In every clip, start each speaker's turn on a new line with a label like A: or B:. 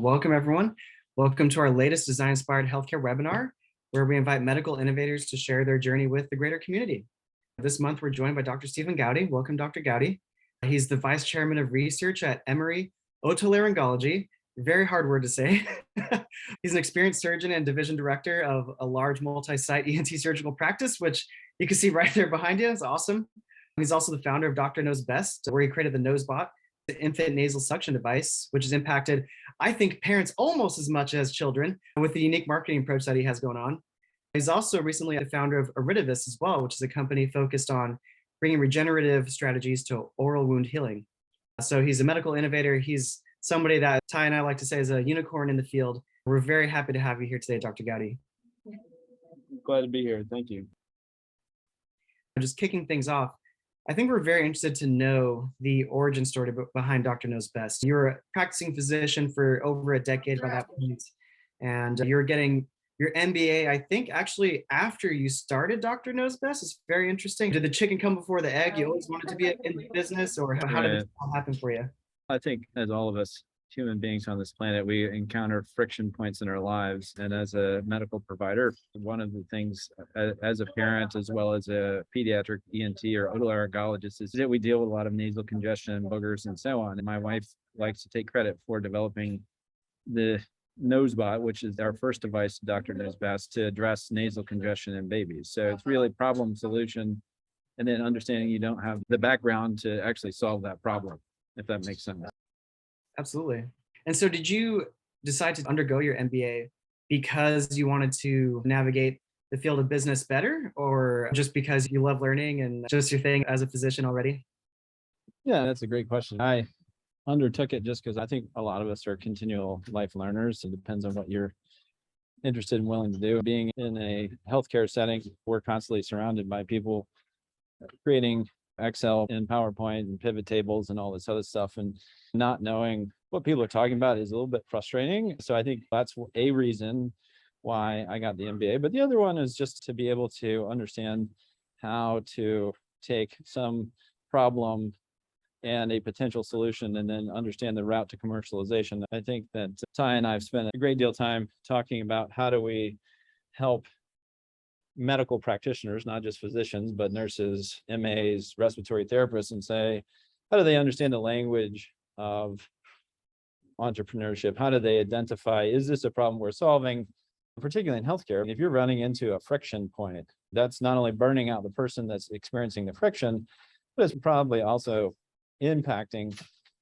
A: Welcome, everyone. Welcome to our latest design-inspired healthcare webinar, where we invite medical innovators to share their journey with the greater community. This month, we're joined by Dr. Stephen Goudy. Welcome, Dr. Goudy. He's the Vice Chairman of Research at Emory Otolaryngology. Very hard word to say. He's an experienced surgeon and division director of a large multi-site ENT surgical practice, which you can see right there behind you. It's awesome. He's also the founder of Dr. Knows Best, where he created the NozeBot, the infant nasal suction device, which has impacted, I think, parents almost as much as children with the unique marketing approach that he has going on. He's also recently the founder of Iridivis as well, which is a company focused on bringing regenerative strategies to oral wound healing. So he's a medical innovator. He's somebody that Ty and I like to say is a unicorn in the field. We're very happy to have you here today, Dr. Goudy.
B: Glad to be here. Thank you.
A: Just kicking things off, I think we're very interested to know the origin story behind Dr. Knows Best. You're a practicing physician for over a decade by that point, and you're getting your MBA, I think, actually after you started Dr. Knows Best. It's very interesting. Did the chicken come before the egg? You always wanted to be in the business, or how did this all happen for you?
B: I think, as all of us human beings on this planet, we encounter friction points in our lives. And as a medical provider, one of the things as a parent, as well as a pediatric ENT or otolaryngologist, is that we deal with a lot of nasal congestion, boogers, and so on. And my wife likes to take credit for developing the NozeBot, which is our first device, Dr. Knows Best, to address nasal congestion in babies. So it's really problem solution, and then understanding you don't have the background to actually solve that problem, if that makes sense.
A: Absolutely. And so did you decide to undergo your MBA because you wanted to navigate the field of business better, or just because you love learning and just your thing as a physician already?
B: Yeah, that's a great question. I undertook it just because I think a lot of us are continual life learners. It depends on what you're interested and willing to do. Being in a healthcare setting, we're constantly surrounded by people creating Excel and PowerPoint and pivot tables and all this other stuff, and not knowing what people are talking about is a little bit frustrating. So I think that's a reason why I got the MBA. But the other one is just to be able to understand how to take some problem and a potential solution and then understand the route to commercialization. I think that Ty and I have spent a great deal of time talking about how do we help medical practitioners, not just physicians, but nurses, MAs, respiratory therapists, and say, how do they understand the language of entrepreneurship? How do they identify, is this a problem we're solving, particularly in healthcare? If you're running into a friction point, that's not only burning out the person that's experiencing the friction, but it's probably also impacting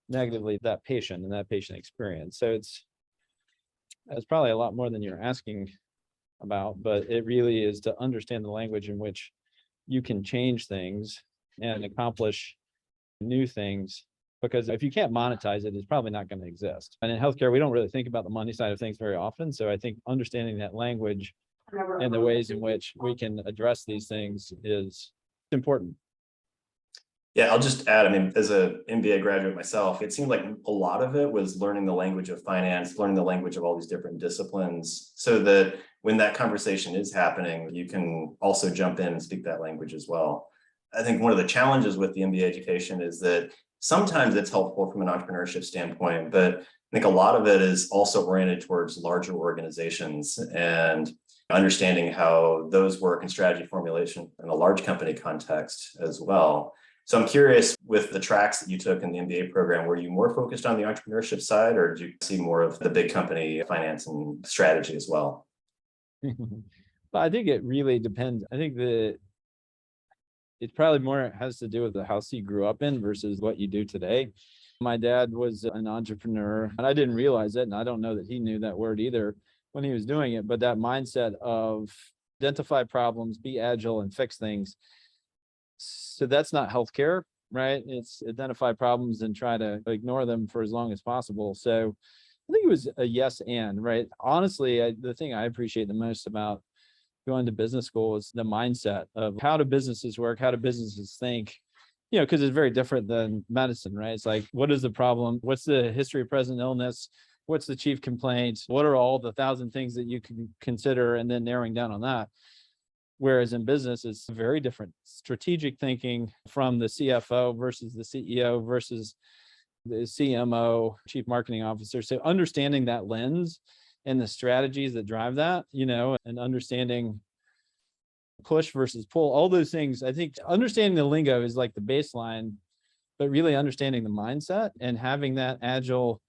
B: negatively that patient and that patient experience. So it's probably a lot more than you're asking about, but it really is to understand the language in which you can change things and accomplish new things, because if you can't monetize it, it's probably not going to exist. And in healthcare, we don't really think about the money side of things very often. So I think understanding that language and the ways in which we can address these things is important.
C: Yeah, I'll just add, I mean, as an MBA graduate myself, it seemed like a lot of it was learning the language of finance, learning the language of all these different disciplines, so that when that conversation is happening, you can also jump in and speak that language as well. I think one of the challenges with the MBA education is that sometimes it's helpful from an entrepreneurship standpoint, but I think a lot of it is also oriented towards larger organizations and understanding how those work in strategy formulation in a large company context as well. So I'm curious, with the tracks that you took in the MBA program, were you more focused on the entrepreneurship side, or did you see more of the big company finance and strategy as well?
B: Well, I think it really depends. I think it probably more has to do with the house you grew up in versus what you do today. My dad was an entrepreneur, and I didn't realize it, and I don't know that he knew that word either when he was doing it, but that mindset of identify problems, be agile, and fix things. So that's not healthcare, right? It's identify problems and try to ignore them for as long as possible. So I think it was a yes and, right? Honestly, the thing I appreciate the most about going to business school is the mindset of how do businesses work? How do businesses think? You know, because it's very different than medicine, right? It's like, what is the problem? What's the history of present illness? What's the chief complaint? What are all the 1,000 things that you can consider, and then narrowing down on that? Whereas in business, it's very different. Strategic thinking from the CFO versus the CEO versus the CMO, chief marketing officer. So understanding that lens and the strategies that drive that, and understanding push versus pull, all those things. I think understanding the lingo is like the baseline, but really understanding the mindset and having that agile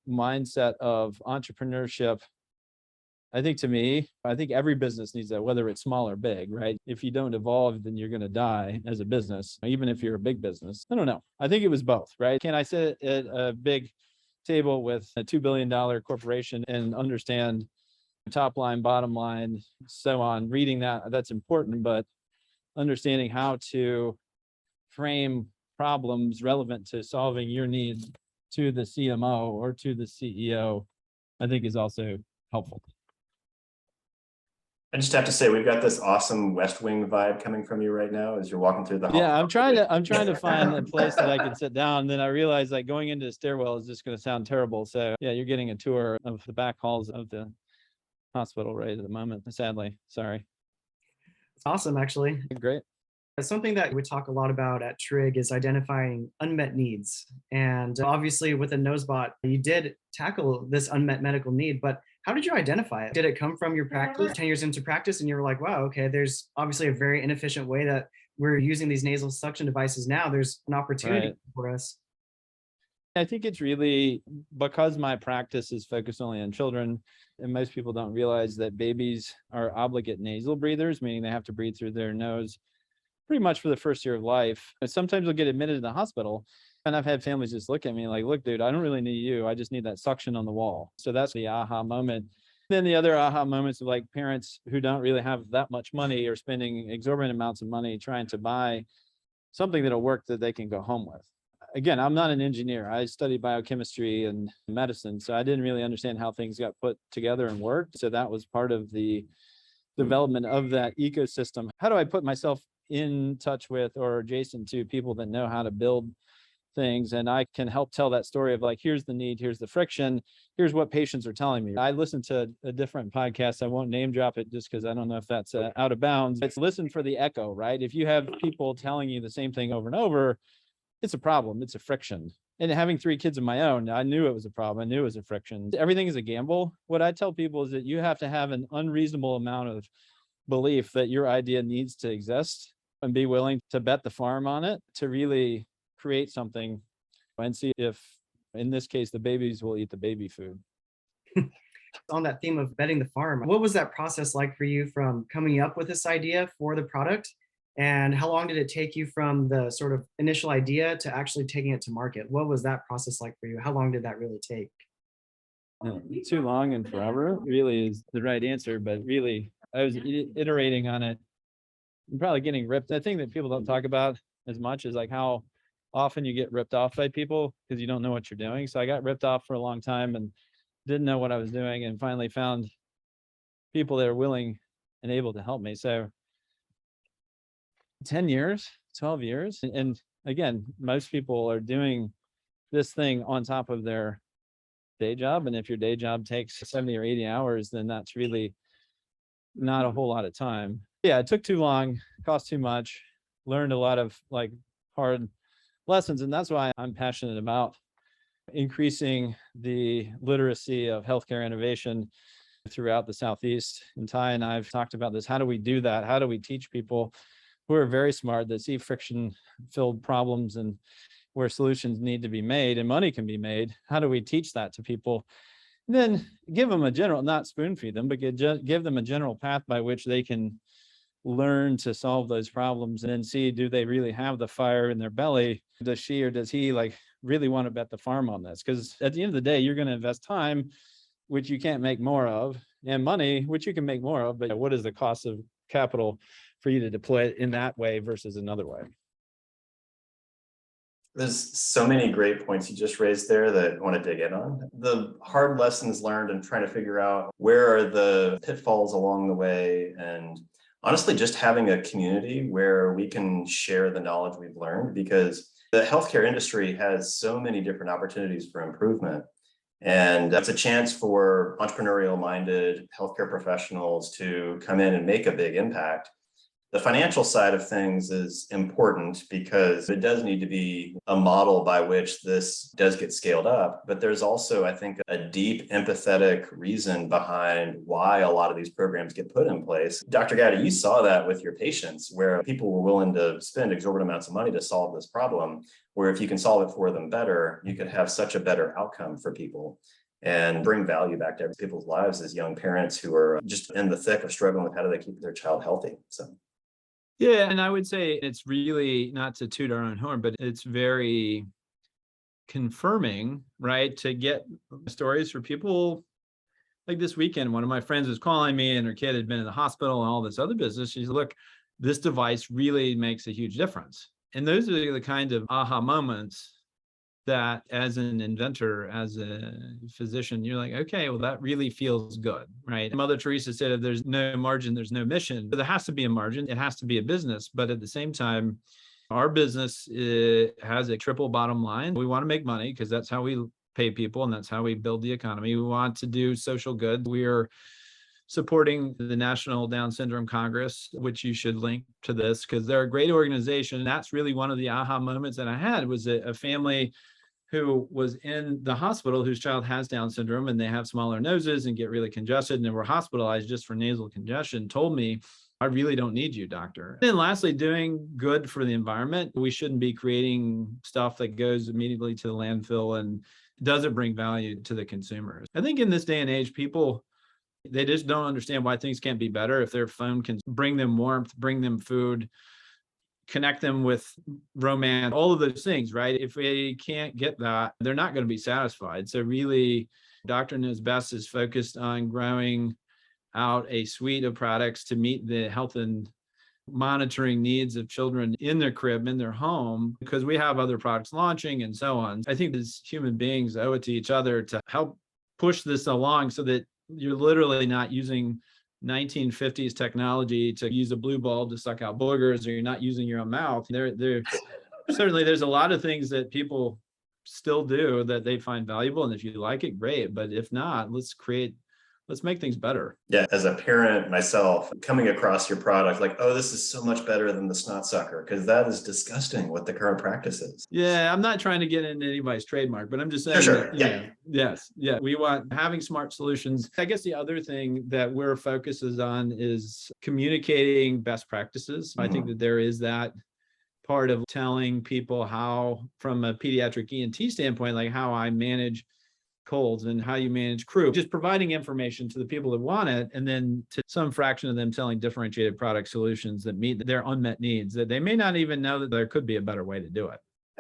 B: mindset of entrepreneurship. I think every business needs that, whether it's small or big, right? If you don't evolve, then you're going to die as a business, even if you're a big business. I don't know. I think it was both, right? Can I sit at a big table with a $2 billion corporation and understand top line, bottom line, so on? Reading that's important, but understanding how to frame problems relevant to solving your needs to the CMO or to the CEO, I think is also helpful.
C: I just have to say, we've got this awesome West Wing vibe coming from you right now as you're walking through the hall.
B: Yeah, I'm trying to find a place that I can sit down. Then I realized like going into the stairwell is just going to sound terrible. So yeah, you're getting a tour of the back halls of the hospital right at the moment. Sadly, sorry.
A: It's awesome, actually.
B: Great.
A: Something that we talk a lot about at Trig is identifying unmet needs. And obviously with the NozeBot, you did tackle this unmet medical need, but how did you identify it? Did it come from your practice, 10 years into practice, and you were like, wow, okay, there's obviously a very inefficient way that we're using these nasal suction devices now. There's an opportunity for us.
B: I think it's really because my practice is focused only on children, and most people don't realize that babies are obligate nasal breathers, meaning they have to breathe through their nose pretty much for the first year of life. And sometimes they'll get admitted in the hospital. And I've had families just look at me like, look, dude, I don't really need you. I just need that suction on the wall. So that's the aha moment. Then the other aha moments of like parents who don't really have that much money or spending exorbitant amounts of money trying to buy something that'll work that they can go home with. Again, I'm not an engineer. I studied biochemistry and medicine, so I didn't really understand how things got put together and worked. So that was part of the development of that ecosystem. How do I put myself in touch with or adjacent to people that know how to build things, and I can help tell that story of like, here's the need, here's the friction, here's what patients are telling me. I listened to a different podcast. I won't name drop it just because I don't know if that's out of bounds. It's listen for the echo, right? If you have people telling you the same thing over and over, it's a problem. It's a friction. And having 3 kids of my own, I knew it was a problem. I knew it was a friction. Everything is a gamble. What I tell people is that you have to have an unreasonable amount of belief that your idea needs to exist and be willing to bet the farm on it to really create something and see if, in this case, the babies will eat the baby food.
A: On that theme of betting the farm, what was that process like for you from coming up with this idea for the product? And how long did it take you from the sort of initial idea to actually taking it to market? What was that process like for you? How long did that really take?
B: Too long and forever really is the right answer, but really I was iterating on it. I'm probably getting ripped. I think that people don't talk about as much as like how often you get ripped off by people because you don't know what you're doing. So I got ripped off for a long time and didn't know what I was doing, and finally found people that are willing and able to help me. So 10 years, 12 years. And again, most people are doing this thing on top of their day job. And if your day job takes 70 or 80 hours, then that's really not a whole lot of time. Yeah, it took too long, cost too much, learned a lot of like hard lessons. And that's why I'm passionate about increasing the literacy of healthcare innovation throughout the Southeast. And Ty and I've talked about this. How do we do that? How do we teach people who are very smart that see friction-filled problems and where solutions need to be made and money can be made? How do we teach that to people? And then give them a general, not spoon feed them, but give them a general path by which they can learn to solve those problems, and then see, do they really have the fire in their belly? Does she or does he like really want to bet the farm on this? Because at the end of the day, you're going to invest time, which you can't make more of, and money, which you can make more of, but what is the cost of capital for you to deploy it in that way versus another way?
C: There's so many great points you just raised there that I want to dig in on. The hard lessons learned and trying to figure out where are the pitfalls along the way, and honestly, just having a community where we can share the knowledge we've learned, because the healthcare industry has so many different opportunities for improvement. And it's a chance for entrepreneurial minded healthcare professionals to come in and make a big impact. The financial side of things is important because it does need to be a model by which this does get scaled up. But there's also, I think, a deep empathetic reason behind why a lot of these programs get put in place. Dr. Goudy, you saw that with your patients where people were willing to spend exorbitant amounts of money to solve this problem, where if you can solve it for them better, you could have such a better outcome for people and bring value back to people's lives as young parents who are just in the thick of struggling with how do they keep their child healthy. So.
B: Yeah, and I would say it's really, not to toot our own horn, but it's very confirming, right? To get stories for people. Like this weekend, one of my friends was calling me and her kid had been in the hospital and all this other business. She's, look, this device really makes a huge difference. And those are the kind of aha moments that as an inventor, as a physician, you're like, okay, well, that really feels good, right? Mother Teresa said, if there's no margin, there's no mission. But there has to be a margin. It has to be a business. But at the same time, our business has a triple bottom line. We want to make money because that's how we pay people and that's how we build the economy. We want to do social good. We are supporting the National Down Syndrome Congress, which you should link to this because they're a great organization. And that's really one of the aha moments that I had was a family who was in the hospital whose child has Down syndrome and they have smaller noses and get really congested and they were hospitalized just for nasal congestion, told me, I really don't need you, doctor. And then lastly, doing good for the environment. We shouldn't be creating stuff that goes immediately to the landfill and doesn't bring value to the consumers. I think in this day and age, people, they just don't understand why things can't be better. If their phone can bring them warmth, bring them food, connect them with romance, all of those things, right? If they can't get that, they're not going to be satisfied. So really, Dr. Knows Best is focused on growing out a suite of products to meet the health and monitoring needs of children in their crib, in their home, because we have other products launching and so on. I think as human beings owe it to each other to help push this along so that you're literally not using 1950s technology to use a blue bulb to suck out boogers, or you're not using your own mouth. There certainly there's a lot of things that people still do that they find valuable. And if you like it, great. But if not, let's make things better.
C: Yeah, as a parent myself, coming across your product, like, oh, this is so much better than the snot sucker, because that is disgusting what the current practice is.
B: Yeah, I'm not trying to get into anybody's trademark, but I'm just saying
C: Sure.
B: that, yes, we want having smart solutions. I guess the other thing that we're focuses on is communicating best practices. I think that there is that part of telling people how, from a pediatric ENT standpoint, like how I manage colds and how you manage crew, just providing information to the people that want it, and then to some fraction of them telling differentiated product solutions that meet their unmet needs, that they may not even know that there could be a better way to do it.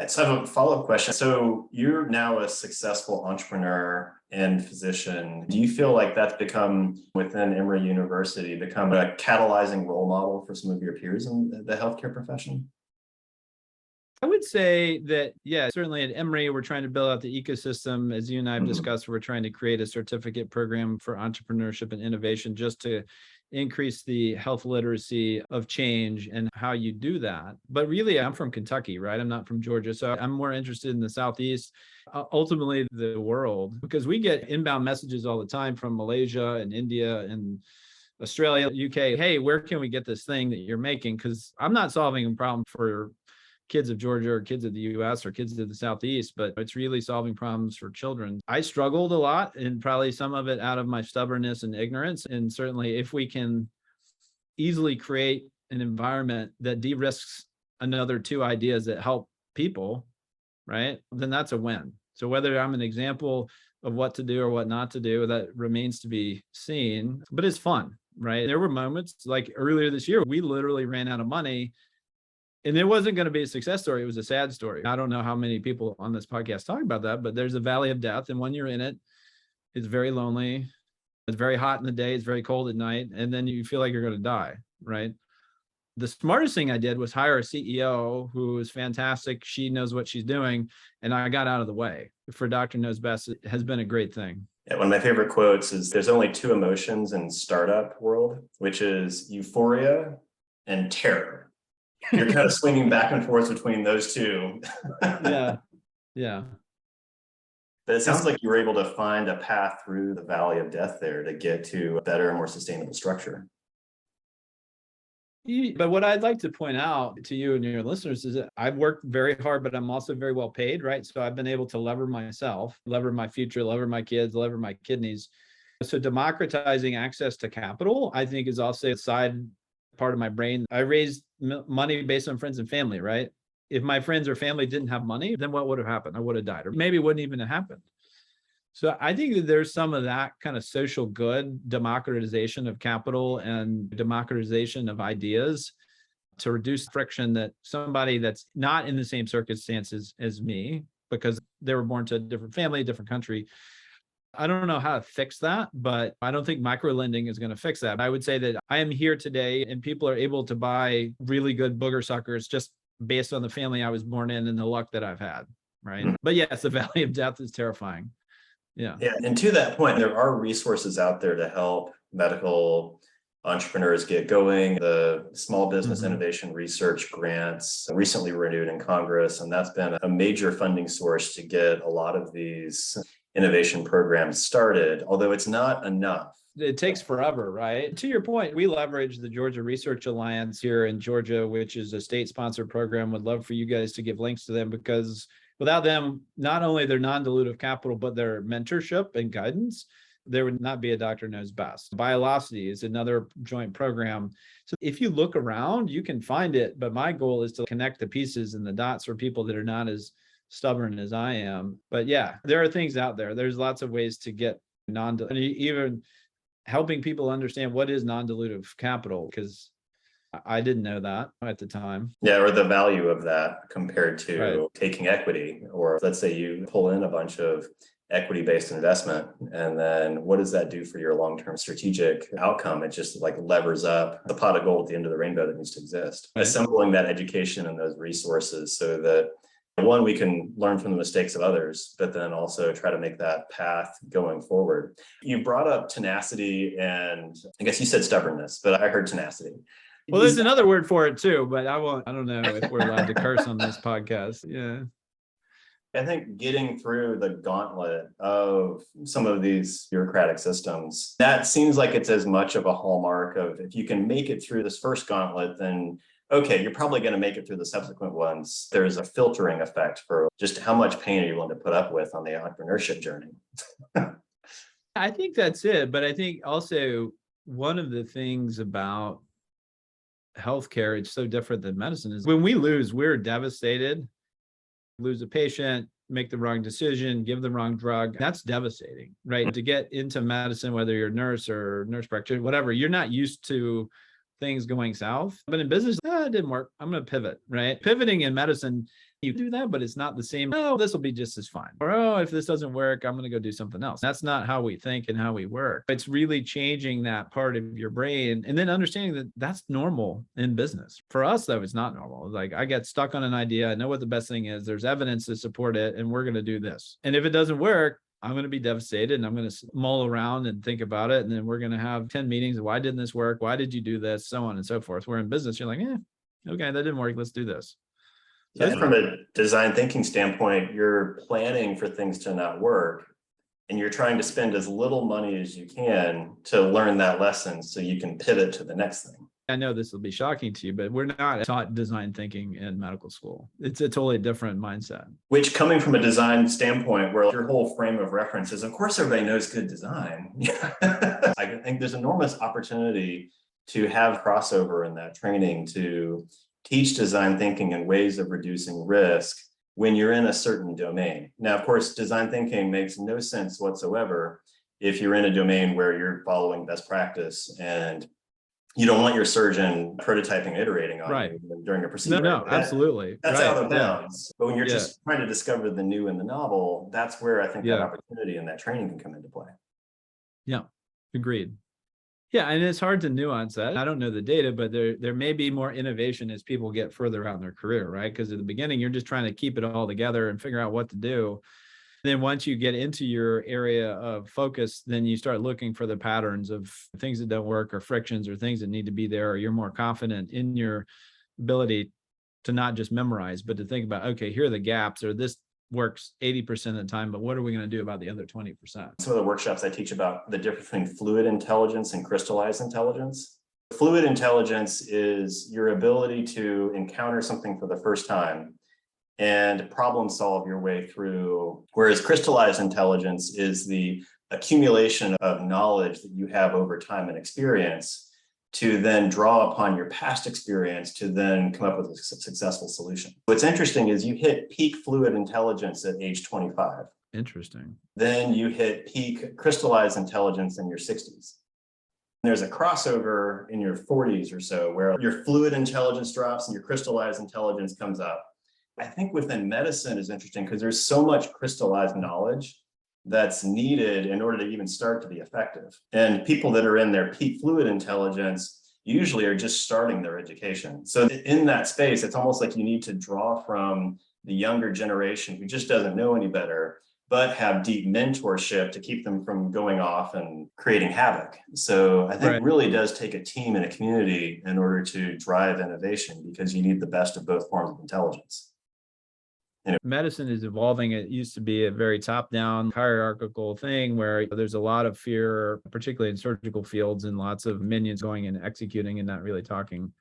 C: So I have a follow-up question. So you're now a successful entrepreneur and physician. Do you feel like that's become, within Emory University, become a catalyzing role model for some of your peers in the healthcare profession?
B: I would say that, yeah, certainly at Emory, we're trying to build out the ecosystem. As you and I have discussed, we're trying to create a certificate program for entrepreneurship and innovation just to increase the health literacy of change and how you do that. But really, I'm from Kentucky, right? I'm not from Georgia. So I'm more interested in the Southeast, ultimately the world, because we get inbound messages all the time from Malaysia and India and Australia, UK. Hey, where can we get this thing that you're making? Because I'm not solving a problem for kids of Georgia or kids of the US or kids of the Southeast, but it's really solving problems for children. I struggled a lot, and probably some of it out of my stubbornness and ignorance. And certainly if we can easily create an environment that de-risks another two ideas that help people, right, then that's a win. So whether I'm an example of what to do or what not to do, that remains to be seen, but it's fun, right? There were moments like earlier this year, we literally ran out of money. And it wasn't going to be a success story. It was a sad story. I don't know how many people on this podcast talk about that, but there's a valley of death. And when you're in it, it's very lonely. It's very hot in the day. It's very cold at night. And then you feel like you're going to die, right? The smartest thing I did was hire a CEO who is fantastic. She knows what she's doing. And I got out of the way. For Dr. Knows Best, it has been a great thing.
C: Yeah, one of my favorite quotes is, there's only two emotions in startup world, which is euphoria and terror. You're kind of swinging back and forth between those two.
B: Yeah.
C: But it sounds like you were able to find a path through the valley of death there to get to a better and more sustainable structure.
B: But what I'd like to point out to you and your listeners is that I've worked very hard, but I'm also very well paid, right? So I've been able to lever myself, lever my future, lever my kids, lever my kidneys. So democratizing access to capital, I think, is also a side part of my brain. I raised money based on friends and family, right? If my friends or family didn't have money, then what would have happened? I would have died, or maybe it wouldn't even have happened. So I think that there's some of that kind of social good, democratization of capital and democratization of ideas to reduce friction that somebody that's not in the same circumstances as me, because they were born to a different family, different country. I don't know how to fix that, but I don't think microlending is going to fix that. I would say that I am here today and people are able to buy really good booger suckers just based on the family I was born in and the luck that I've had, right? But yes, the valley of death is terrifying. Yeah.
C: And to that point, there are resources out there to help medical entrepreneurs get going. The Small Business Innovation Research grants recently renewed in Congress, and that's been a major funding source to get a lot of these innovation programs started, although it's not enough.
B: It takes forever, right? To your point, we leverage the Georgia Research Alliance here in Georgia, which is a state-sponsored program. Would love for you guys to give links to them, because without them, not only their non-dilutive capital, but their mentorship and guidance, there would not be a Dr. Knows Best. Biolocity is another joint program. So if you look around, you can find it. But my goal is to connect the pieces and the dots for people that are not as stubborn as I am. But yeah, there are things out there. There's lots of ways to get even helping people understand what is non-dilutive capital, because I didn't know that at the time.
C: Yeah, or the value of that compared to taking equity, or let's say you pull in a bunch of equity-based investment, and then what does that do for your long-term strategic outcome? It just like levers up the pot of gold at the end of the rainbow that needs to exist. Assembling that education and those resources so that one, we can learn from the mistakes of others, but then also try to make that path going forward. You brought up tenacity, and I guess you said stubbornness, but I heard tenacity.
B: Well, there's another word for it too, but I don't know if we're allowed to curse on this podcast. Yeah.
C: I think getting through the gauntlet of some of these bureaucratic systems, that seems like it's as much of a hallmark of, if you can make it through this first gauntlet, then okay, you're probably going to make it through the subsequent ones. There's a filtering effect for just how much pain are you willing to put up with on the entrepreneurship journey.
B: I think that's it. But I think also one of the things about healthcare, it's so different than medicine, is when we lose, we're devastated. Lose a patient, make the wrong decision, give the wrong drug. That's devastating, right? To get into medicine, whether you're a nurse or nurse practitioner, whatever, you're not used to things going south. But in business, it didn't work. I'm going to pivot, right? Pivoting in medicine, you do that, but it's not the same. Oh, this will be just as fine. Or, oh, if this doesn't work, I'm going to go do something else. That's not how we think and how we work. It's really changing that part of your brain and then understanding that that's normal in business. For us, though, it's not normal. Like, I get stuck on an idea. I know what the best thing is. There's evidence to support it, and we're going to do this. And if it doesn't work, I'm going to be devastated, and I'm going to mull around and think about it. And then we're going to have 10 meetings. Why didn't this work? Why did you do this? So on and so forth. Where in business, you're like, okay, that didn't work. Let's do this.
C: So yeah, from a design thinking standpoint, you're planning for things to not work, and you're trying to spend as little money as you can to learn that lesson so you can pivot to the next thing.
B: I know this will be shocking to you, but we're not taught design thinking in medical school. It's a totally different mindset.
C: Which, coming from a design standpoint, where your whole frame of reference is, of course, everybody knows good design. I think there's enormous opportunity to have crossover in that training to teach design thinking and ways of reducing risk when you're in a certain domain. Now, of course, design thinking makes no sense whatsoever if you're in a domain where you're following best practice and you don't want your surgeon prototyping and iterating on you during a procedure.
B: No, absolutely.
C: That's out of bounds. But when you're just trying to discover the new and the novel, that's where I think that opportunity and that training can come into play.
B: Yeah, agreed. Yeah, and it's hard to nuance that. I don't know the data, but there may be more innovation as people get further out in their career, right? Because at the beginning, you're just trying to keep it all together and figure out what to do. Then once you get into your area of focus, then you start looking for the patterns of things that don't work or frictions or things that need to be there, or you're more confident in your ability to not just memorize, but to think about, okay, here are the gaps, or this works 80% of the time, but what are we going to do about the other 20%?
C: Some of the workshops I teach about the difference between fluid intelligence and crystallized intelligence. Fluid intelligence is your ability to encounter something for the first time and problem solve your way through, whereas crystallized intelligence is the accumulation of knowledge that you have over time and experience to then draw upon your past experience to then come up with a successful solution. What's interesting is you hit peak fluid intelligence at age 25.
B: Interesting.
C: Then you hit peak crystallized intelligence in your 60s. There's a crossover in your 40s or so where your fluid intelligence drops and your crystallized intelligence comes up. I think within medicine is interesting because there's so much crystallized knowledge that's needed in order to even start to be effective. And people that are in their peak fluid intelligence usually are just starting their education. So in that space, it's almost like you need to draw from the younger generation who just doesn't know any better, but have deep mentorship to keep them from going off and creating havoc. So I think it really does take a team and a community in order to drive innovation because you need the best of both forms of intelligence.
B: Medicine is evolving. It used to be a very top-down hierarchical thing where there's a lot of fear, particularly in surgical fields, and lots of minions going and executing and not really talking,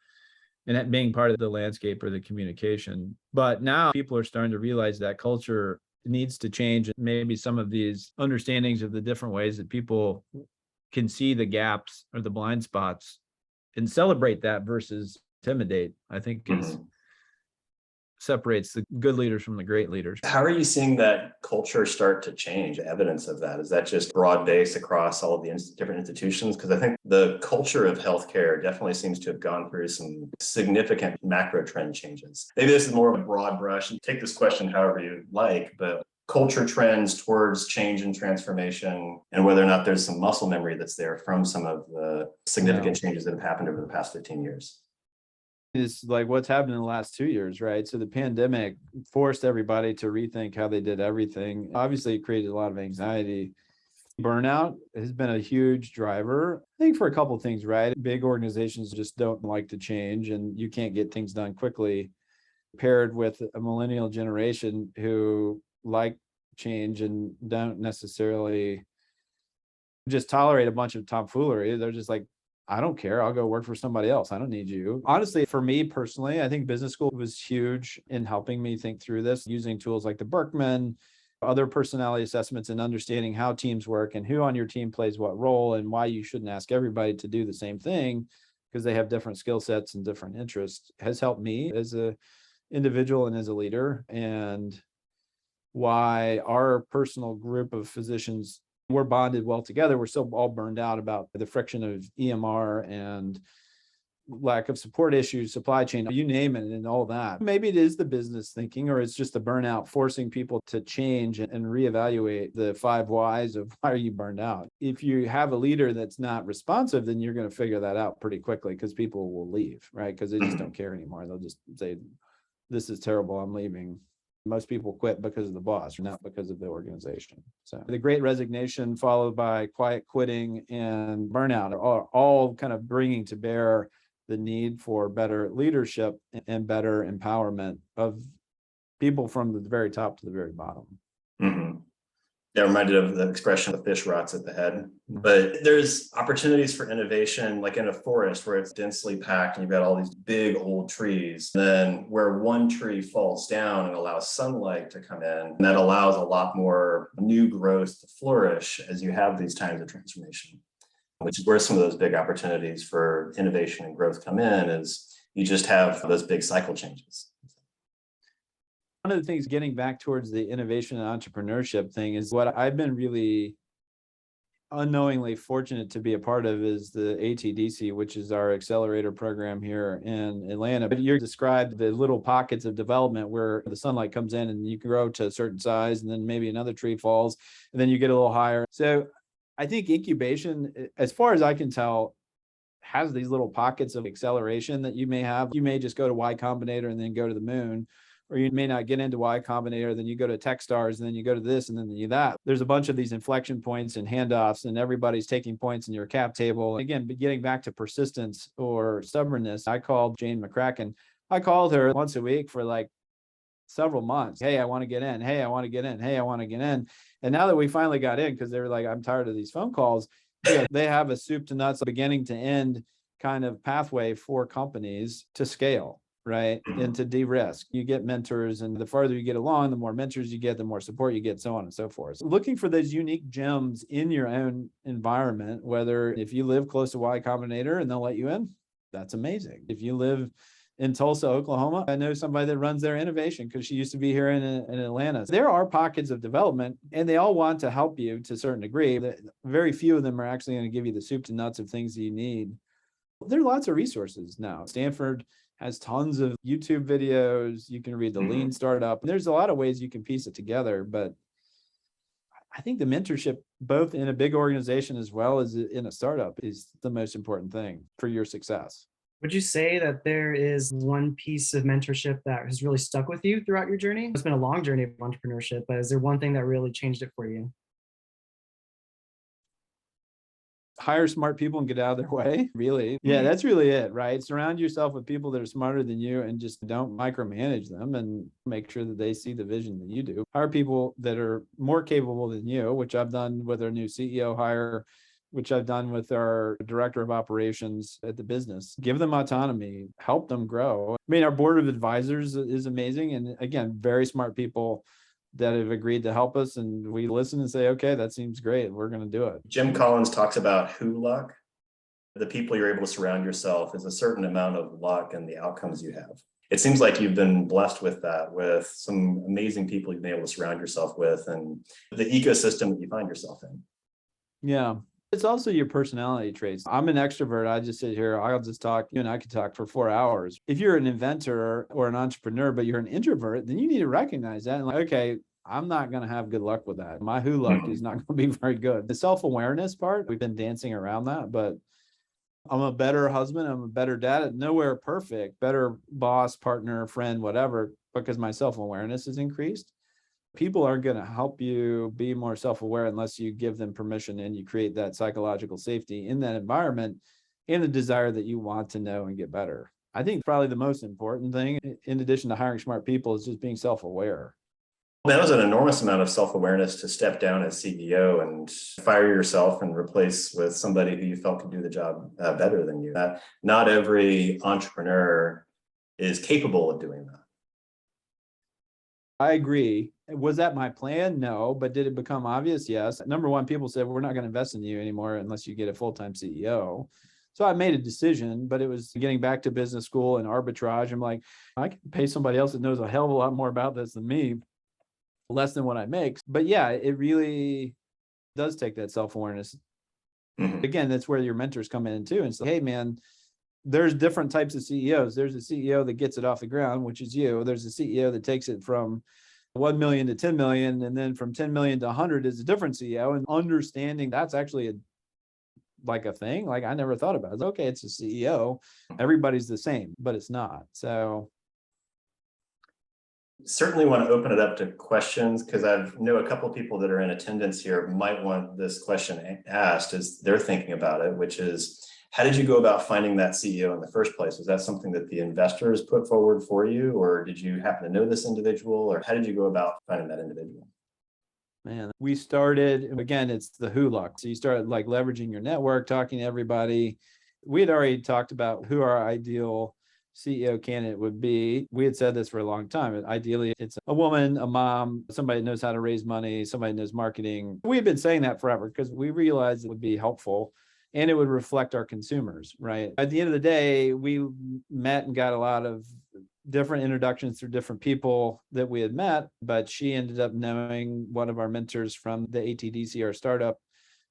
B: and that being part of the landscape or the communication. But now people are starting to realize that culture needs to change. Maybe some of these understandings of the different ways that people can see the gaps or the blind spots and celebrate that versus intimidate, I think is separates the good leaders from the great leaders.
C: How are you seeing that culture start to change? Evidence of that? Is that just broad-based across all of the different institutions? Because I think the culture of healthcare definitely seems to have gone through some significant macro trend changes. Maybe this is more of a broad brush, and take this question however you like, but culture trends towards change and transformation, and whether or not there's some muscle memory that's there from some of the significant changes that have happened over the past 15 years.
B: Is like what's happened in the last 2 years, right? So the pandemic forced everybody to rethink how they did everything. Obviously, it created a lot of anxiety. Burnout has been a huge driver, I think, for a couple of things, right? Big organizations just don't like to change, and you can't get things done quickly, paired with a millennial generation who like change and don't necessarily just tolerate a bunch of tomfoolery. They're just like, I don't care. I'll go work for somebody else. I don't need you. Honestly, for me personally, I think business school was huge in helping me think through this, using tools like the Berkman, other personality assessments, and understanding how teams work and who on your team plays what role and why you shouldn't ask everybody to do the same thing because they have different skill sets and different interests has helped me as an individual and as a leader, and why our personal group of physicians, we're bonded well together. We're still all burned out about the friction of EMR and lack of support issues, supply chain, you name it, and all that. Maybe it is the business thinking, or it's just the burnout forcing people to change and reevaluate the 5 whys of why are you burned out. If you have a leader that's not responsive, then you're going to figure that out pretty quickly because people will leave, right? Because they just don't care anymore. They'll just say, this is terrible, I'm leaving. Most people quit because of the boss, not because of the organization. So the Great Resignation followed by quiet quitting and burnout are all kind of bringing to bear the need for better leadership and better empowerment of people from the very top to the very bottom.
C: Mm-hmm. Yeah, reminded of the expression the fish rots at the head. But there's opportunities for innovation, like in a forest where it's densely packed and you've got all these big old trees. Then where one tree falls down and allows sunlight to come in, and that allows a lot more new growth to flourish as you have these times of transformation, which is where some of those big opportunities for innovation and growth come in, is you just have those big cycle changes.
B: One of the things, getting back towards the innovation and entrepreneurship thing, is what I've been really unknowingly fortunate to be a part of is the ATDC, which is our accelerator program here in Atlanta. But you described the little pockets of development where the sunlight comes in and you can grow to a certain size, and then maybe another tree falls, and then you get a little higher. So I think incubation, as far as I can tell, has these little pockets of acceleration that you may have. You may just go to Y Combinator and then go to the moon, or you may not get into Y Combinator, then you go to Techstars, and then you go to this, and then you that. There's a bunch of these inflection points and handoffs, and everybody's taking points in your cap table. Again, getting back to persistence or stubbornness, I called Jane McCracken. I called her once a week for like several months. Hey, I want to get in. Hey, I want to get in. Hey, I want to get in. And now that we finally got in, because they were like, I'm tired of these phone calls, they have a soup to nuts, beginning to end kind of pathway for companies to scale, right? And to de-risk. You get mentors, and the farther you get along, the more mentors you get, the more support you get, so on and so forth. Looking for those unique gems in your own environment, whether if you live close to Y Combinator and they'll let you in, that's amazing. If you live in Tulsa, Oklahoma, I know somebody that runs their innovation because she used to be here in Atlanta. There are pockets of development, and they all want to help you to a certain degree. Very few of them are actually going to give you the soup to nuts of things that you need. There are lots of resources now. Stanford has tons of YouTube videos. You can read the Lean Startup. There's a lot of ways you can piece it together, but I think the mentorship, both in a big organization as well as in a startup, is the most important thing for your success.
A: Would you say that there is one piece of mentorship that has really stuck with you throughout your journey? It's been a long journey of entrepreneurship, but is there one thing that really changed it for you?
B: Hire smart people and get out of their way, really. Yeah, that's really it, right? Surround yourself with people that are smarter than you and just don't micromanage them, and make sure that they see the vision that you do. Hire people that are more capable than you, which I've done with our new CEO hire, which I've done with our director of operations at the business. Give them autonomy, help them grow. I mean, our board of advisors is amazing. And again, very smart people that have agreed to help us. And we listen and say, okay, that seems great. We're going to do it.
C: Jim Collins talks about who luck. The people you're able to surround yourself is a certain amount of luck and the outcomes you have. It seems like you've been blessed with that, with some amazing people you've been able to surround yourself with and the ecosystem that you find yourself in.
B: Yeah. It's also your personality traits. I'm an extrovert. I just sit here. I'll just talk. You and I could talk for 4 hours. If you're an inventor or an entrepreneur, but you're an introvert, then you need to recognize that. And like, okay, I'm not going to have good luck with that. My who luck is not going to be very good. The self-awareness part, we've been dancing around that, but I'm a better husband. I'm a better dad. Nowhere perfect, better boss, partner, friend, whatever, because my self-awareness has increased. People aren't going to help you be more self-aware unless you give them permission and you create that psychological safety in that environment and the desire that you want to know and get better. I think probably the most important thing, in addition to hiring smart people, is just being self-aware.
C: That was an enormous amount of self-awareness to step down as CEO and fire yourself and replace with somebody who you felt could do the job better than you. Not every entrepreneur is capable of doing that.
B: I agree. Was that my plan? No. But did it become obvious? Yes. Number one, people said, we're not going to invest in you anymore unless you get a full-time CEO. So I made a decision, but it was getting back to business school and arbitrage. I'm like, I can pay somebody else that knows a hell of a lot more about this than me, less than what I make. But yeah, it really does take that self-awareness. Again, that's where your mentors come in too. And say, hey, man, there's different types of CEOs. There's a CEO that gets it off the ground, which is you. There's a CEO that takes it from 1 million to 10 million. And then from 10 million to 100 is a different CEO. And understanding that's actually a thing. Like I never thought about it. Okay, it's a CEO. Everybody's the same, but it's not. So
C: certainly want to open it up to questions because I know a couple of people that are in attendance here might want this question asked as they're thinking about it, which is, how did you go about finding that CEO in the first place? Was that something that the investors put forward for you, or did you happen to know this individual, or how did you go about finding that individual?
B: Man, we started, again, it's the who luck. So you started like leveraging your network, talking to everybody. We had already talked about who our ideal CEO candidate would be. We had said this for a long time. Ideally, it's a woman, a mom, somebody that knows how to raise money, somebody that knows marketing. We've been saying that forever because we realized it would be helpful and it would reflect our consumers, right? At the end of the day, we met and got a lot of different introductions through different people that we had met, but she ended up knowing one of our mentors from the ATDC, our startup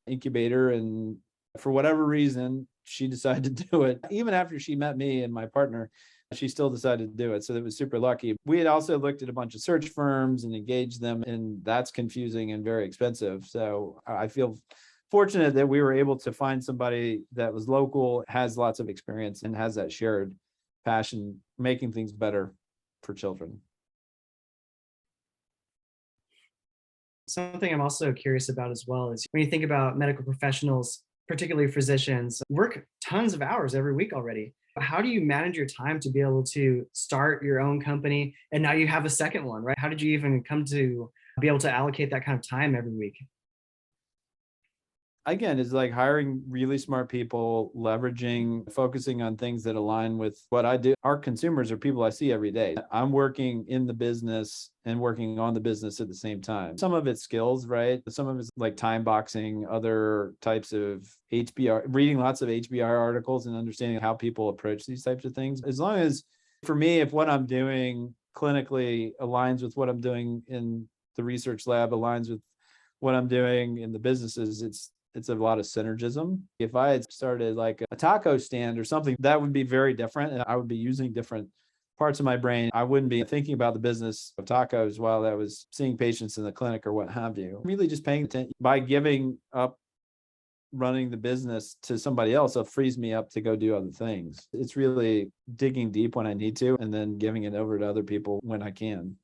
B: incubator. And for whatever reason, she decided to do it. Even after she met me and my partner, she still decided to do it. So that was super lucky. We had also looked at a bunch of search firms and engaged them, and that's confusing and very expensive. So I feel fortunate that we were able to find somebody that was local, has lots of experience, and has that shared passion, making things better for children.
A: Something I'm also curious about as well is when you think about medical professionals, particularly physicians, work tons of hours every week already. How do you manage your time to be able to start your own company? And now you have a second one, right? How did you even come to be able to allocate that kind of time every week?
B: again, is like hiring really smart people, leveraging, focusing on things that align with what I do. Our consumers are people I see every day. I'm working in the business and working on the business at the same time. Some of it's skills, right? Some of it's like time boxing, other types of HBR, reading lots of HBR articles and understanding how people approach these types of things. As long as, for me, if what I'm doing clinically aligns with what I'm doing in the research lab, aligns with what I'm doing in the businesses, it's a lot of synergism. If I had started like a taco stand or something, that would be very different. And I would be using different parts of my brain. I wouldn't be thinking about the business of tacos while I was seeing patients in the clinic or what have you. Really just paying attention. By giving up running the business to somebody else, it frees me up to go do other things. It's really digging deep when I need to, and then giving it over to other people when I can.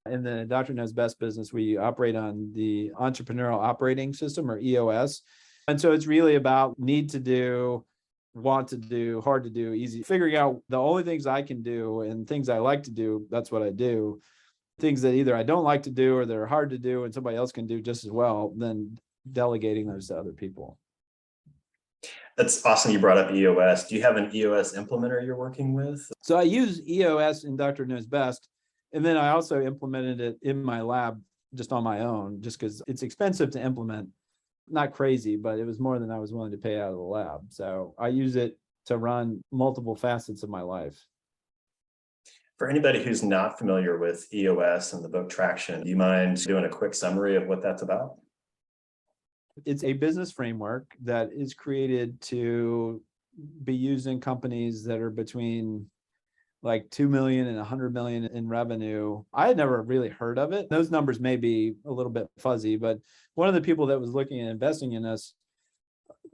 B: In the Dr. Knows Best business, we operate on the Entrepreneurial Operating System, or EOS. And so it's really about need to do, want to do, hard to do, easy. Figuring out the only things I can do and things I like to do, that's what I do. Things that either I don't like to do or they're hard to do and somebody else can do just as well, then delegating those to other people.
C: That's awesome. You brought up EOS. Do you have an EOS implementer you're working with?
B: So I use EOS in Dr. Knows Best. And then I also implemented it in my lab just on my own, just because it's expensive to implement. Not crazy, but it was more than I was willing to pay out of the lab. So I use it to run multiple facets of my life.
C: For anybody who's not familiar with EOS and the book Traction, do you mind doing a quick summary of what that's about?
B: It's a business framework that is created to be used in companies that are between like 2 million and 100 million in revenue. I had never really heard of it. Those numbers may be a little bit fuzzy, but one of the people that was looking at investing in us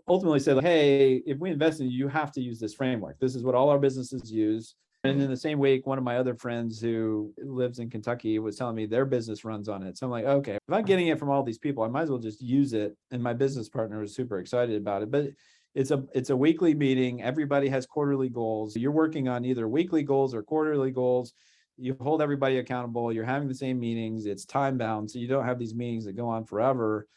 B: ultimately said, hey, if we invest in you, you have to use this framework. This is what all our businesses use. And in the same week, one of my other friends who lives in Kentucky was telling me their business runs on it. So I'm like, okay, if I'm getting it from all these people, I might as well just use it. And my business partner was super excited about it. But it's a weekly meeting. Everybody has quarterly goals. You're working on either weekly goals or quarterly goals. You hold everybody accountable. You're having the same meetings. It's time bound. So you don't have these meetings that go on forever.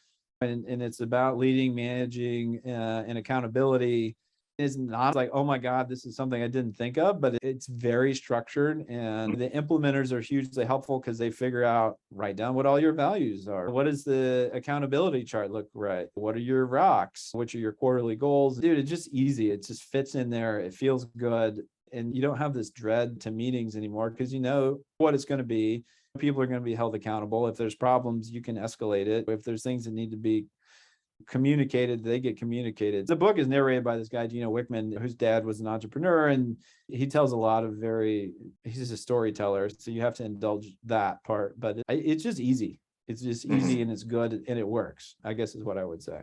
B: And it's about leading, managing, and accountability. It's not like, oh my God, this is something I didn't think of, but it's very structured. And the implementers are hugely helpful because they figure out, write down what all your values are. What does the accountability chart look like? What are your rocks? Which are your quarterly goals? Dude, it's just easy. It just fits in there. It feels good. And you don't have this dread to meetings anymore because you know what it's going to be. People are going to be held accountable. If there's problems, you can escalate it. If there's things that need to be communicated, they get communicated. The book is narrated by this guy, Gino Wickman, whose dad was an entrepreneur, and he tells a lot of he's a storyteller. So you have to indulge that part, but it's just easy. It's just easy and it's good and it works, I guess is what I would say.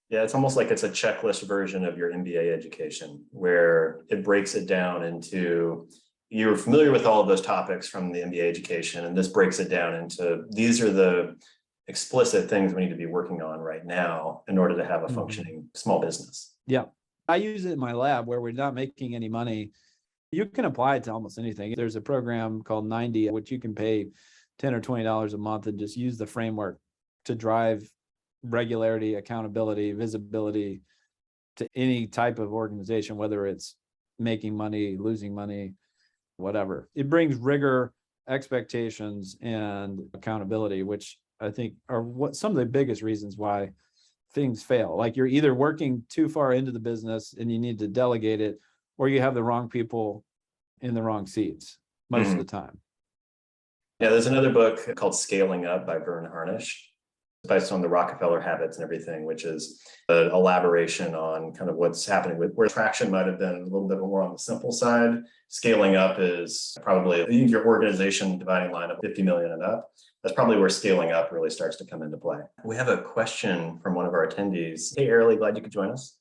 C: Yeah, it's almost like it's a checklist version of your MBA education where it breaks it down into, you're familiar with all of those topics from the MBA education, and this breaks it down into, these are the explicit things we need to be working on right now in order to have a functioning small business.
B: Yeah. I use it in my lab where we're not making any money. You can apply it to almost anything. There's a program called 90, which you can pay $10 or $20 a month and just use the framework to drive regularity, accountability, visibility to any type of organization, whether it's making money, losing money, whatever. It brings rigor, expectations, and accountability, which I think are some of the biggest reasons why things fail. Like you're either working too far into the business and you need to delegate it, or you have the wrong people in the wrong seats most of the time.
C: Yeah, there's another book called Scaling Up by Vern Harnish, based on the Rockefeller habits and everything, which is an elaboration on kind of what's happening with where traction might have been a little bit more on the simple side. Scaling up is probably your organization dividing line of 50 million and up. That's probably where scaling up really starts to come into play. We have a question from one of our attendees. Hey, Airly, glad you could join us.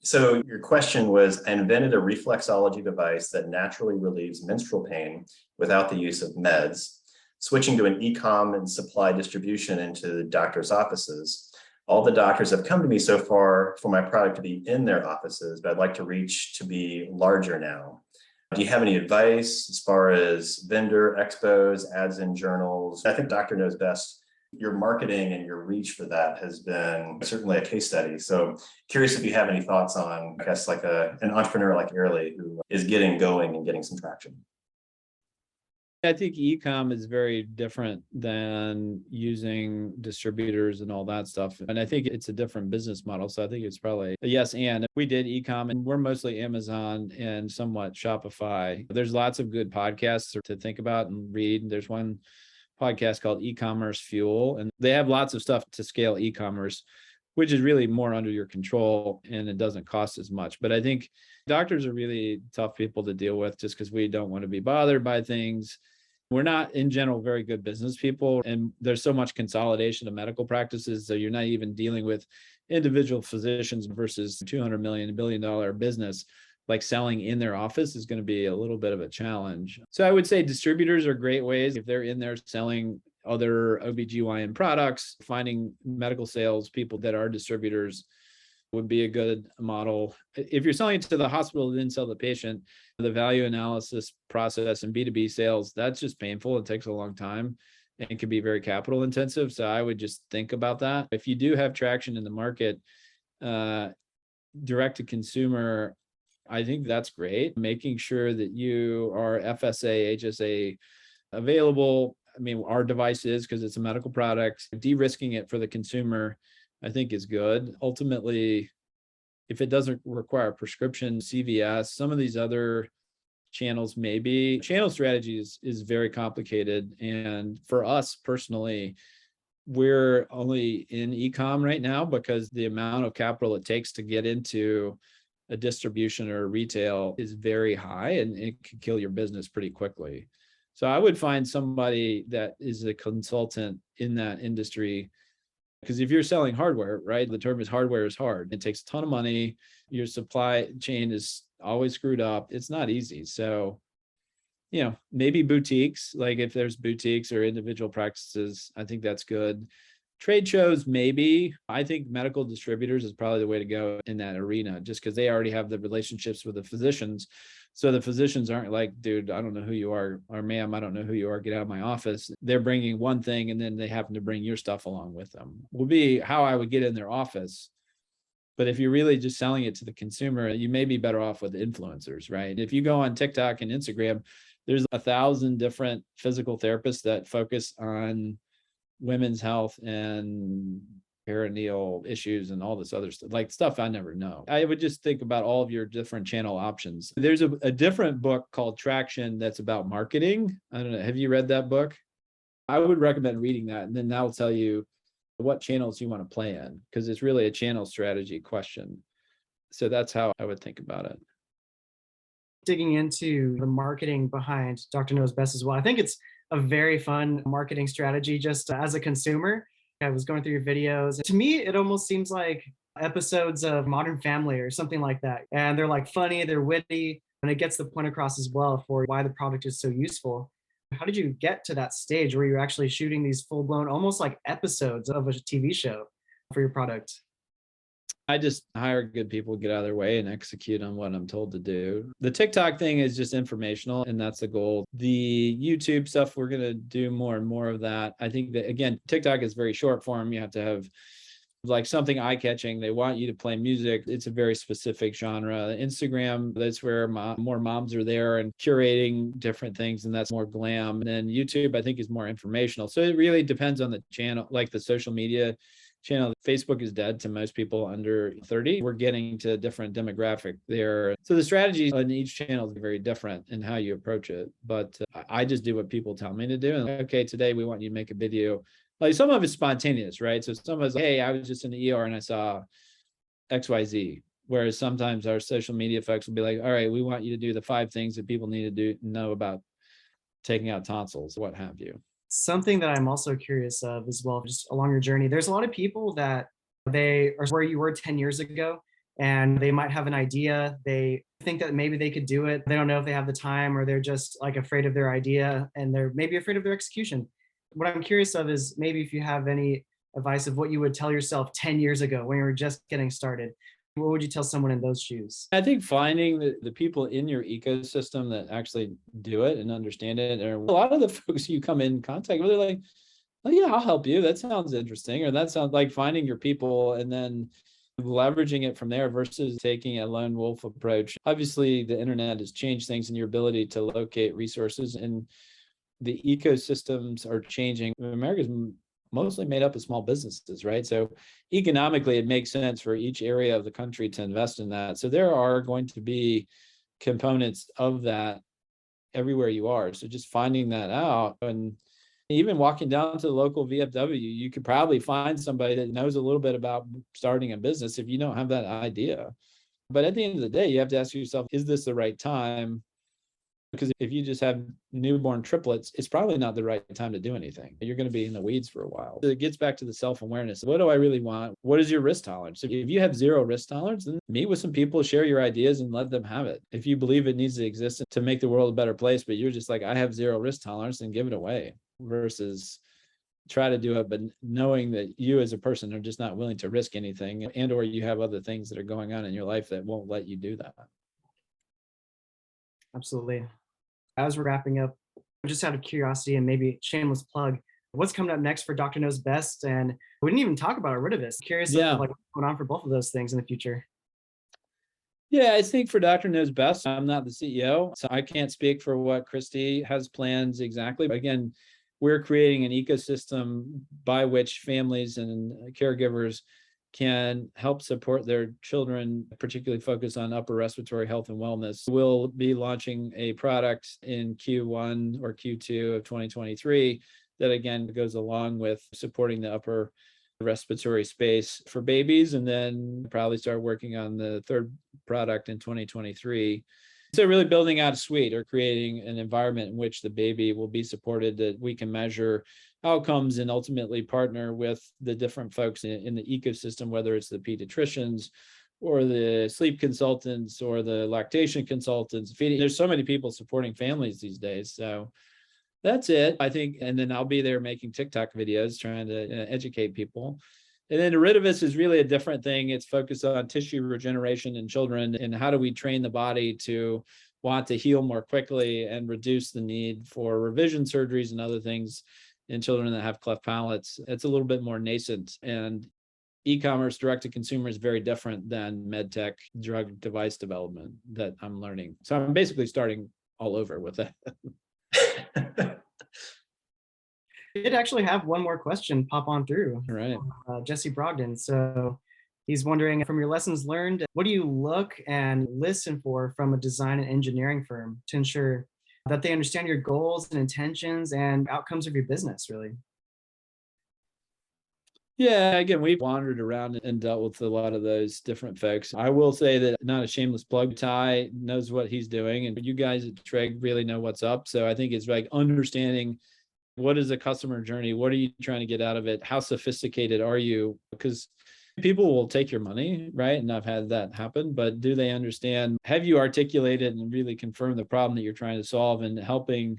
C: So your question was, I invented a reflexology device that naturally relieves menstrual pain without the use of meds. Switching to an e-com and supply distribution into the doctor's offices. All the doctors have come to me so far for my product to be in their offices, but I'd like to reach to be larger now. Do you have any advice as far as vendor expos, ads in journals? I think Dr. Knows Best your marketing and your reach for that has been certainly a case study. So curious if you have any thoughts on, I guess, like an entrepreneur like Airly who is getting going and getting some traction.
B: I think e-com is very different than using distributors and all that stuff. And I think it's a different business model. So I think it's probably a yes. And we did e-com and we're mostly Amazon and somewhat Shopify. There's lots of good podcasts to think about and read. There's one podcast called E-commerce Fuel, and they have lots of stuff to scale e-commerce, which is really more under your control and it doesn't cost as much. But I think doctors are really tough people to deal with just because we don't want to be bothered by things. We're not, in general, very good business people. And there's so much consolidation of medical practices. So you're not even dealing with individual physicians versus $200 million, $1 billion business. Like selling in their office is going to be a little bit of a challenge. So I would say distributors are great ways if they're in there selling other OBGYN products, finding medical sales people that are distributors would be a good model. If you're selling it to the hospital, then sell the patient, the value analysis process and B2B sales, that's just painful. It takes a long time and can be very capital intensive. So I would just think about that. If you do have traction in the market, direct to consumer, I think that's great. Making sure that you are FSA, HSA available. I mean, our device is because it's a medical product. De-risking it for the consumer, I think is good. Ultimately, if it doesn't require a prescription, CVS, some of these other channels, maybe. Channel strategy is very complicated. And for us personally, we're only in e-com right now because the amount of capital it takes to get into a distribution or a retail is very high and it can kill your business pretty quickly. So I would find somebody that is a consultant in that industry. Because if you're selling hardware, right, the term is hardware is hard. It takes a ton of money. Your supply chain is always screwed up. It's not easy. So, maybe boutiques, like if there's boutiques or individual practices, I think that's good. Trade shows, maybe. I think medical distributors is probably the way to go in that arena, just because they already have the relationships with the physicians. So the physicians aren't like, dude, I don't know who you are, or ma'am, I don't know who you are, get out of my office. They're bringing one thing and then they happen to bring your stuff along with them. Will be how I would get in their office. But if you're really just selling it to the consumer, you may be better off with influencers, right? If you go on TikTok and Instagram, there's 1,000 different physical therapists that focus on women's health and perineal issues and all this other stuff, like stuff I never know. I would just think about all of your different channel options. There's a different book called Traction that's about marketing. I don't know. Have you read that book? I would recommend reading that. And then that will tell you what channels you want to play in, because it's really a channel strategy question. So that's how I would think about it.
A: Digging into the marketing behind Dr. Noze Best as well. I think it's a very fun marketing strategy just as a consumer. I was going through your videos. To me, it almost seems like episodes of Modern Family or something like that. And they're like funny, they're witty, and it gets the point across as well for why the product is so useful. How did you get to that stage where you're actually shooting these full-blown, almost like episodes of a TV show for your product?
B: I just hire good people, get out of their way and execute on what I'm told to do. The TikTok thing is just informational, and that's the goal. The YouTube stuff, we're going to do more and more of that. I think that, again, TikTok is very short form. You have to have like something eye-catching. They want you to play music. It's a very specific genre. Instagram, that's where more moms are there and curating different things, and that's more glam. And then YouTube, I think, is more informational. So it really depends on the channel, like the social media channel. Facebook is dead to most people under 30. We're getting to a different demographic there. So the strategy on each channel is very different in how you approach it. But I just do what people tell me to do. And okay, today we want you to make a video. Like some of it's spontaneous, right? So some of it's like, hey, I was just in the ER and I saw XYZ. Whereas sometimes our social media folks will be like, all right, we want you to do the 5 things that people need to know about taking out tonsils, what have you.
A: Something that I'm also curious of as well, just along your journey, there's a lot of people that they are where you were 10 years ago, and they might have an idea. They think that maybe they could do it. They don't know if they have the time, or they're just like afraid of their idea, and they're maybe afraid of their execution. What I'm curious of is maybe if you have any advice of what you would tell yourself 10 years ago when you were just getting started. What would you tell someone in those shoes?
B: I think finding the people in your ecosystem that actually do it and understand it. Or a lot of the folks you come in contact with, they're like, oh yeah, I'll help you. That sounds interesting. Or that sounds like finding your people and then leveraging it from there versus taking a lone wolf approach. Obviously, the internet has changed things in your ability to locate resources, and the ecosystems are changing. America's mostly made up of small businesses, right? So economically, it makes sense for each area of the country to invest in that. So there are going to be components of that everywhere you are. So just finding that out, and even walking down to the local VFW, you could probably find somebody that knows a little bit about starting a business if you don't have that idea. But at the end of the day, you have to ask yourself, is this the right time? Because if you just have newborn triplets, it's probably not the right time to do anything. You're going to be in the weeds for a while. It gets back to the self-awareness. What do I really want? What is your risk tolerance? If you have zero risk tolerance, then meet with some people, share your ideas, and let them have it. If you believe it needs to exist to make the world a better place, but you're just like, I have zero risk tolerance, then give it away, versus try to do it, but knowing that you as a person are just not willing to risk anything, and or you have other things that are going on in your life that won't let you do that.
A: Absolutely. As we're wrapping up, just out of curiosity and maybe shameless plug, what's coming up next for Dr. Knows Best? And we didn't even talk about Iridivis. Curious
B: Yeah.
A: like what's going on for both of those things in the future.
B: Yeah, I think for Dr. Knows Best, I'm not the CEO, so I can't speak for what Christy has plans exactly. But again, we're creating an ecosystem by which families and caregivers can help support their children, particularly focus on upper respiratory health and wellness. We'll be launching a product in Q1 or Q2 of 2023 that again goes along with supporting the upper respiratory space for babies, and then probably start working on the third product in 2023. So really building out a suite or creating an environment in which the baby will be supported, that we can measure outcomes and ultimately partner with the different folks in the ecosystem, whether it's the pediatricians or the sleep consultants or the lactation consultants. There's so many people supporting families these days. So that's it, I think. And then I'll be there making TikTok videos, trying to educate people. And then Iridivis is really a different thing. It's focused on tissue regeneration in children, and how do we train the body to want to heal more quickly and reduce the need for revision surgeries and other things in children that have cleft palates. It's a little bit more nascent, and e-commerce direct to consumer is very different than medtech drug device development that I'm learning. So I'm basically starting all over with that.
A: I did actually have one more question pop on through.
B: All right.
A: Jesse Brogdon. So he's wondering, from your lessons learned, what do you look and listen for from a design and engineering firm to ensure that they understand your goals and intentions and outcomes of your business, really?
B: Yeah, again, we've wandered around and dealt with a lot of those different folks. I will say that, not a shameless plug, Ty knows what he's doing, and you guys at Treg really know what's up. So I think it's like understanding, what is the customer journey? What are you trying to get out of it? How sophisticated are you? Because people will take your money, right? And I've had that happen, but do they understand? Have you articulated and really confirmed the problem that you're trying to solve, and helping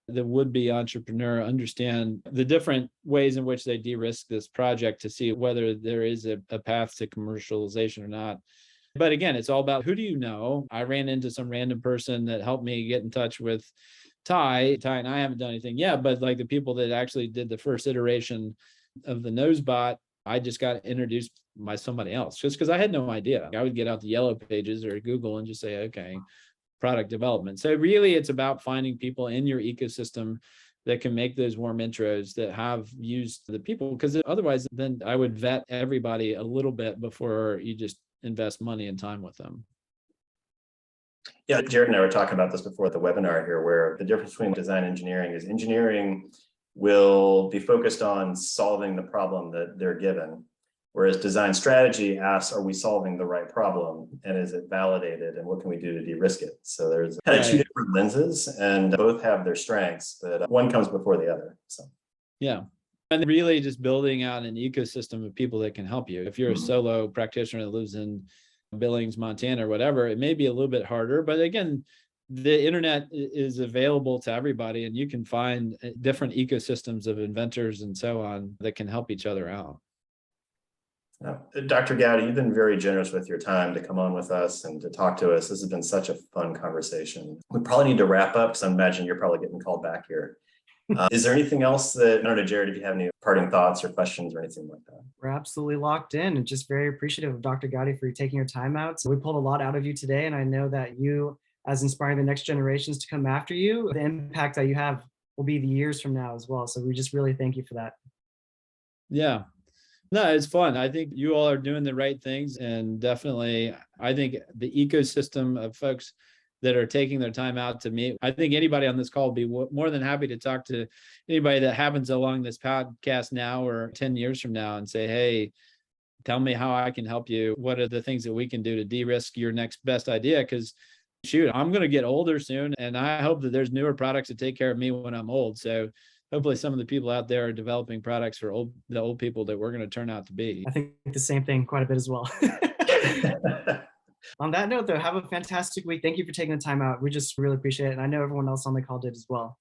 B: the would-be entrepreneur understand the different ways in which they de-risk this project to see whether there is a path to commercialization or not. But again, it's all about, who do you know? I ran into some random person that helped me get in touch with Ty and I haven't done anything yet, but like the people that actually did the first iteration of the NozeBot, I just got introduced by somebody else just because I had no idea. I would get out the yellow pages or Google and just say, okay, product development. So really it's about finding people in your ecosystem that can make those warm intros, that have used the people, because otherwise then I would vet everybody a little bit before you just invest money and time with them.
C: Yeah, Jared and I were talking about this before the webinar here, where the difference between design engineering is engineering will be focused on solving the problem that they're given, whereas design strategy asks, are we solving the right problem, and is it validated, and what can we do to de-risk it? So there's kind of two different lenses, and both have their strengths, but one comes before the other. So
B: yeah. And really just building out an ecosystem of people that can help you. If you're a solo practitioner that lives in Billings, Montana, or whatever, it may be a little bit harder, but again, the internet is available to everybody, and you can find different ecosystems of inventors and so on that can help each other out.
C: Dr. Goudy, you've been very generous with your time to come on with us and to talk to us. This has been such a fun conversation. We probably need to wrap up, because I imagine you're probably getting called back here. Is there anything else that, I don't know, Jared, if you have any parting thoughts or questions or anything like that?
A: We're absolutely locked in and just very appreciative of Dr. Goudy for taking your time out. So we pulled a lot out of you today, and I know that you, as inspiring the next generations to come after you, the impact that you have will be the years from now as well. So we just really thank you for that.
B: Yeah. No, it's fun. I think you all are doing the right things. And definitely, I think the ecosystem of folks that are taking their time out to meet, I think anybody on this call will be more than happy to talk to anybody that happens along this podcast now or 10 years from now and say, hey, tell me how I can help you. What are the things that we can do to de-risk your next best idea? Because shoot, I'm going to get older soon. And I hope that there's newer products to take care of me when I'm old. So hopefully some of the people out there are developing products for the old people that we're going to turn out to be.
A: I think the same thing quite a bit as well. On that note, though, have a fantastic week. Thank you for taking the time out. We just really appreciate it. And I know everyone else on the call did as well.